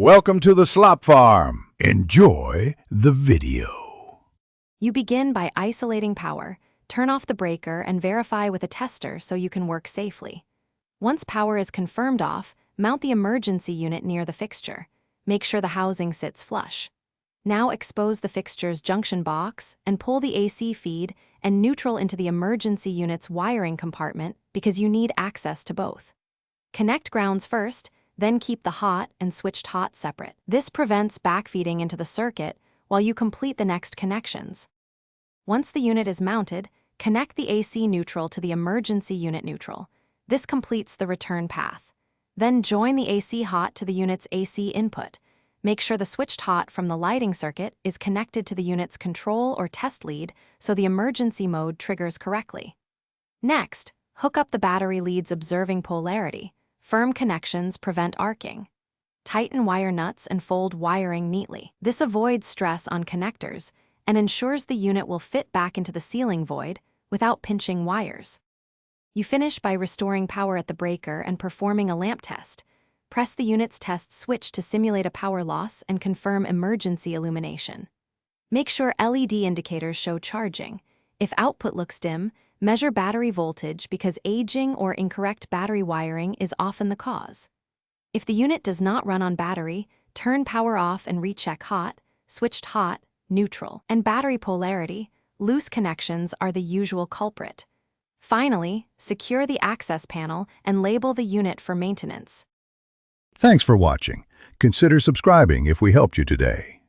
Welcome to the slop farm. Enjoy the video. You begin by isolating power, turn off the breaker, and verify with a tester so you can work safely. Once power is confirmed off, mount the emergency unit near the fixture. Make sure the housing sits flush. Now expose the fixture's junction box and pull the AC feed and neutral into the emergency unit's wiring compartment because you need access to both. Connect grounds first, then keep the hot and switched hot separate. This prevents backfeeding into the circuit while you complete the next connections. Once the unit is mounted, connect the AC neutral to the emergency unit neutral. This completes the return path. Then join the AC hot to the unit's AC input. Make sure the switched hot from the lighting circuit is connected to the unit's control or test lead so the emergency mode triggers correctly. Next, hook up the battery lead's observing polarity. Firm connections prevent arcing. Tighten wire nuts and fold wiring neatly. This avoids stress on connectors and ensures the unit will fit back into the ceiling void without pinching wires. You finish by restoring power at the breaker and performing a lamp test. Press the unit's test switch to simulate a power loss and confirm emergency illumination. Make sure LED indicators show charging. If output looks dim, measure battery voltage because aging or incorrect battery wiring is often the cause. If the unit does not run on battery, turn power off and recheck hot, switched hot, neutral, and battery polarity. Loose connections are the usual culprit. Finally, secure the access panel and label the unit for maintenance. Thanks for watching. Consider subscribing if we helped you today.